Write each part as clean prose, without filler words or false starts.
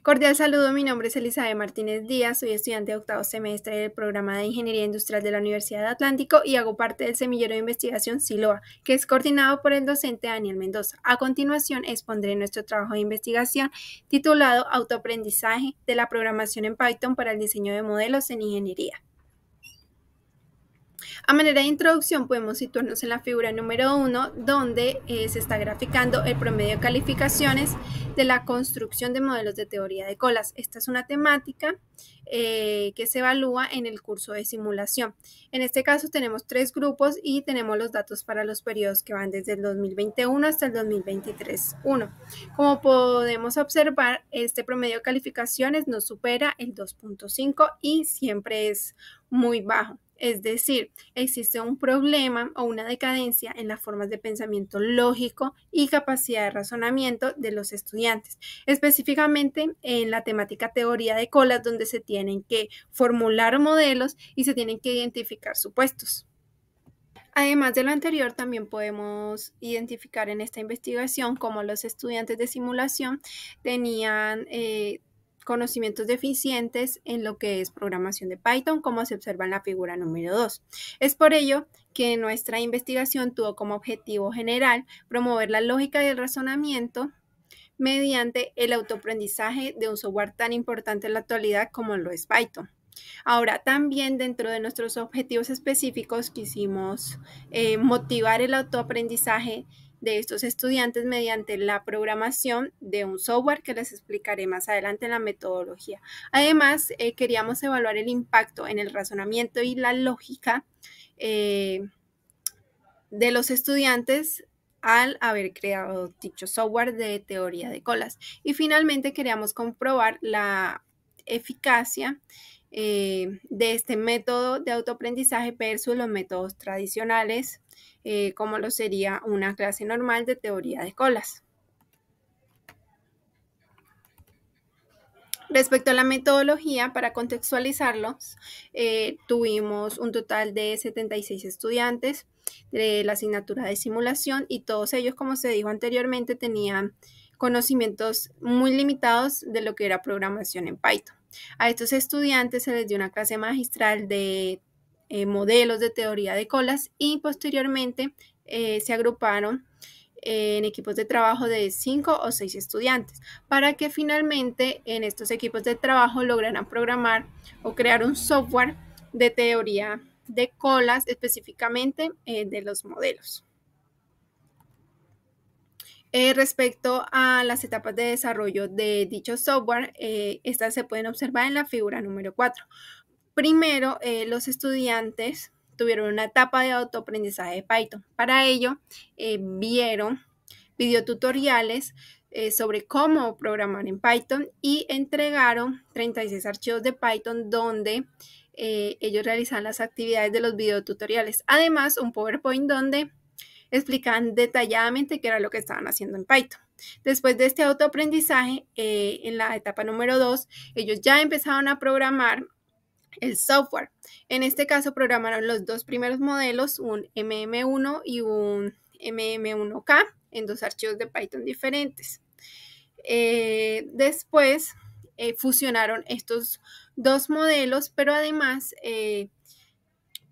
Cordial saludo, mi nombre es Elizabeth Martínez Díaz, soy estudiante de octavo semestre del programa de Ingeniería Industrial de la Universidad del Atlántico y hago parte del semillero de investigación SILOA, que es coordinado por el docente Daniel Mendoza. A continuación expondré nuestro trabajo de investigación titulado Autoaprendizaje de la programación en Python para el diseño de modelos en ingeniería. A manera de introducción podemos situarnos en la figura número 1, donde se está graficando el promedio de calificaciones de la construcción de modelos de teoría de colas. Esta es una temática que se evalúa en el curso de simulación. En este caso tenemos 3 grupos y tenemos los datos para los periodos que van desde el 2021 hasta el 2023-1. Como podemos observar, este promedio de calificaciones no supera el 2.5 y siempre es muy bajo. Es decir, existe un problema o una decadencia en las formas de pensamiento lógico y capacidad de razonamiento de los estudiantes, específicamente en la temática teoría de colas, donde se tienen que formular modelos y se tienen que identificar supuestos. Además de lo anterior, también podemos identificar en esta investigación cómo los estudiantes de simulación tenían conocimientos deficientes en lo que es programación de Python, como se observa en la figura número 2. Es por ello que nuestra investigación tuvo como objetivo general promover la lógica y el razonamiento mediante el autoaprendizaje de un software tan importante en la actualidad como lo es Python. Ahora, también dentro de nuestros objetivos específicos quisimos motivar el autoaprendizaje de estos estudiantes mediante la programación de un software que les explicaré más adelante en la metodología. Además, queríamos evaluar el impacto en el razonamiento y la lógica de los estudiantes al haber creado dicho software de teoría de colas. Y finalmente queríamos comprobar la eficacia de este método de autoaprendizaje versus los métodos tradicionales, como lo sería una clase normal de teoría de colas. Respecto a la metodología, para contextualizarlos, tuvimos un total de 76 estudiantes de la asignatura de simulación y todos ellos, como se dijo anteriormente, tenían conocimientos muy limitados de lo que era programación en Python. A estos estudiantes se les dio una clase magistral de modelos de teoría de colas y posteriormente se agruparon en equipos de trabajo de 5 o 6 estudiantes para que finalmente en estos equipos de trabajo lograran programar o crear un software de teoría de colas específicamente de los modelos. Respecto a las etapas de desarrollo de dicho software, estas se pueden observar en la figura número 4. Primero, los estudiantes tuvieron una etapa de autoaprendizaje de Python. Para ello, vieron videotutoriales sobre cómo programar en Python y entregaron 36 archivos de Python donde ellos realizan las actividades de los videotutoriales. Además, un PowerPoint donde explican detalladamente qué era lo que estaban haciendo en Python. Después de este autoaprendizaje, en la etapa número 2, ellos ya empezaron a programar el software. En este caso programaron los dos primeros modelos, un MM1 y un MM1K, en 2 archivos de Python diferentes. Después fusionaron estos 2 modelos, pero además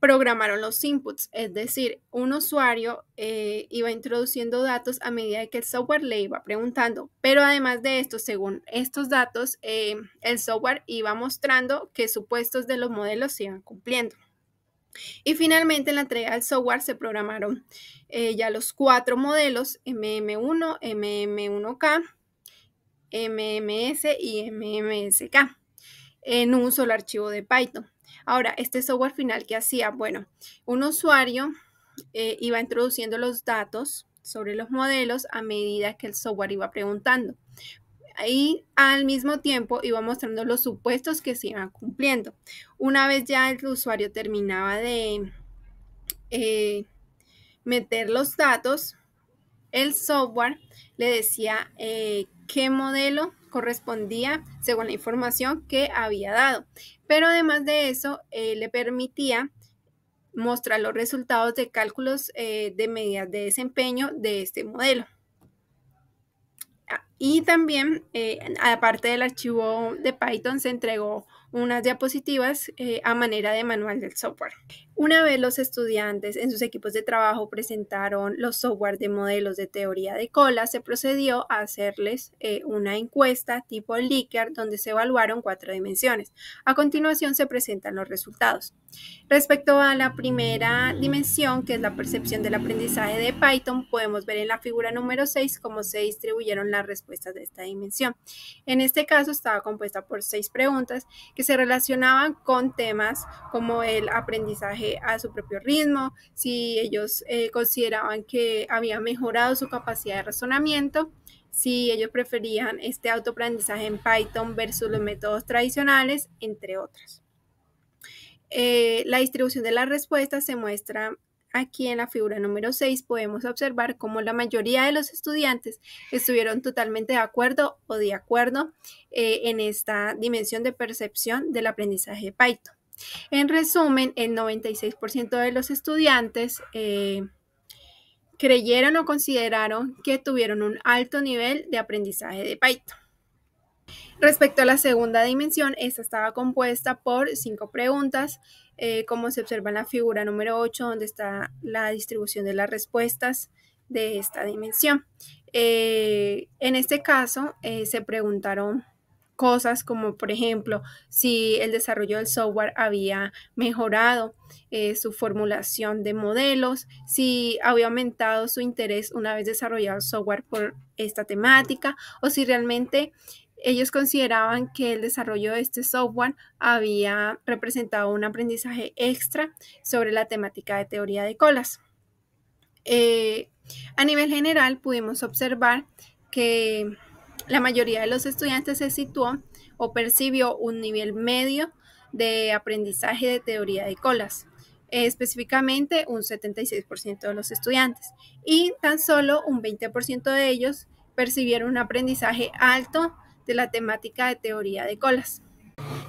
programaron los inputs, es decir, un usuario iba introduciendo datos a medida que el software le iba preguntando, pero además de esto, según estos datos, el software iba mostrando qué supuestos de los modelos se iban cumpliendo. Y finalmente en la entrega del software se programaron ya los 4 modelos MM1, MM1K, MMS y MMSK en un solo archivo de Python. Ahora, este software final, ¿qué hacía? Bueno, un usuario iba introduciendo los datos sobre los modelos a medida que el software iba preguntando. Y al mismo tiempo iba mostrando los supuestos que se iban cumpliendo. Una vez ya el usuario terminaba de meter los datos, el software le decía qué modelo correspondía según la información que había dado. Pero además de eso, le permitía mostrar los resultados de cálculos de medidas de desempeño de este modelo. Y también, aparte del archivo de Python, se entregó unas diapositivas a manera de manual del software. Una vez los estudiantes en sus equipos de trabajo presentaron los software de modelos de teoría de colas, se procedió a hacerles una encuesta tipo Likert donde se evaluaron 4 dimensiones. A continuación se presentan los resultados. Respecto a la primera dimensión, que es la percepción del aprendizaje de Python, podemos ver en la figura número 6 cómo se distribuyeron las respuestas de esta dimensión. En este caso estaba compuesta por 6 preguntas que se relacionaban con temas como el aprendizaje a su propio ritmo, si ellos consideraban que había mejorado su capacidad de razonamiento, si ellos preferían este autoaprendizaje en Python versus los métodos tradicionales, entre otras. La distribución de las respuestas se muestra aquí en la figura número 6. Podemos observar cómo la mayoría de los estudiantes estuvieron totalmente de acuerdo o de acuerdo en esta dimensión de percepción del aprendizaje de Python. En resumen, el 96% de los estudiantes creyeron o consideraron que tuvieron un alto nivel de aprendizaje de Python. Respecto a la segunda dimensión, esta estaba compuesta por 5 preguntas, como se observa en la figura número 8, donde está la distribución de las respuestas de esta dimensión. En este caso, se preguntaron cosas como, por ejemplo, si el desarrollo del software había mejorado su formulación de modelos, si había aumentado su interés una vez desarrollado el software por esta temática, o si realmente ellos consideraban que el desarrollo de este software había representado un aprendizaje extra sobre la temática de teoría de colas. A nivel general, pudimos observar que la mayoría de los estudiantes se situó o percibió un nivel medio de aprendizaje de teoría de colas, específicamente un 76% de los estudiantes, y tan solo un 20% de ellos percibieron un aprendizaje alto de la temática de teoría de colas.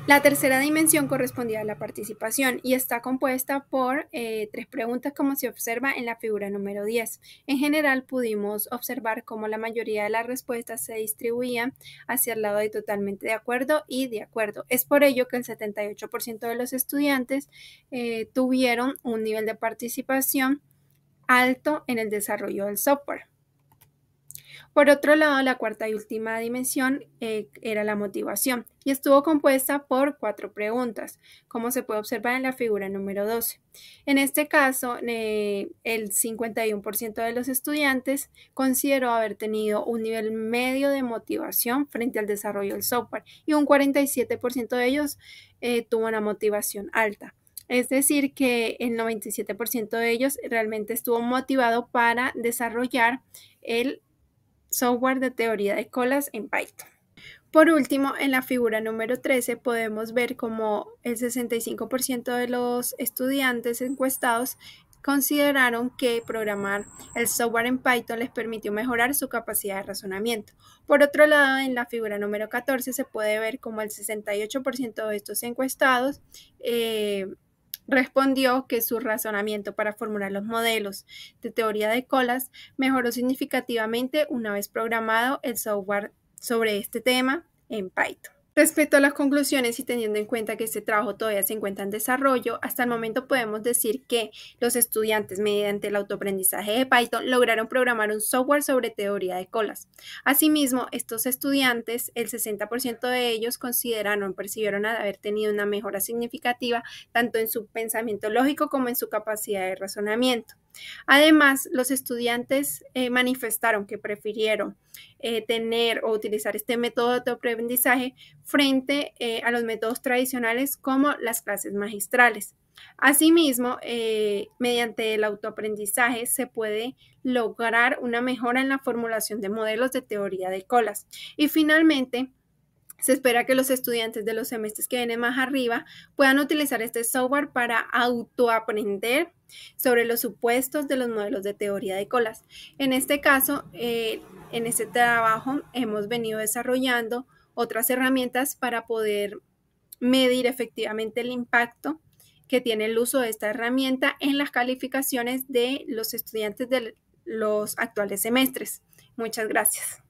La tercera dimensión correspondía a la participación y está compuesta por 3 preguntas, como se observa en la figura número 10. En general pudimos observar cómo la mayoría de las respuestas se distribuían hacia el lado de totalmente de acuerdo y de acuerdo. Es por ello que el 78% de los estudiantes tuvieron un nivel de participación alto en el desarrollo del software. Por otro lado, la cuarta y última dimensión era la motivación y estuvo compuesta por 4 preguntas, como se puede observar en la figura número 12. En este caso, el 51% de los estudiantes consideró haber tenido un nivel medio de motivación frente al desarrollo del software y un 47% de ellos tuvo una motivación alta. Es decir, que el 97% de ellos realmente estuvo motivado para desarrollar el software de teoría de colas en Python. Por último, en la figura número 13 podemos ver cómo el 65% de los estudiantes encuestados consideraron que programar el software en Python les permitió mejorar su capacidad de razonamiento. Por otro lado, en la figura número 14 se puede ver cómo el 68% de estos encuestados respondió que su razonamiento para formular los modelos de teoría de colas mejoró significativamente una vez programado el software sobre este tema en Python. Respecto a las conclusiones y teniendo en cuenta que este trabajo todavía se encuentra en desarrollo, hasta el momento podemos decir que los estudiantes, mediante el autoaprendizaje de Python, lograron programar un software sobre teoría de colas. Asimismo, estos estudiantes, el 60% de ellos consideraron, percibieron haber tenido una mejora significativa tanto en su pensamiento lógico como en su capacidad de razonamiento. Además, los estudiantes manifestaron que prefirieron tener o utilizar este método de autoaprendizaje frente a los métodos tradicionales como las clases magistrales. Asimismo, mediante el autoaprendizaje se puede lograr una mejora en la formulación de modelos de teoría de colas. Y finalmente, se espera que los estudiantes de los semestres que vienen más arriba puedan utilizar este software para autoaprender sobre los supuestos de los modelos de teoría de colas. En este caso, en este trabajo hemos venido desarrollando otras herramientas para poder medir efectivamente el impacto que tiene el uso de esta herramienta en las calificaciones de los estudiantes de los actuales semestres. Muchas gracias.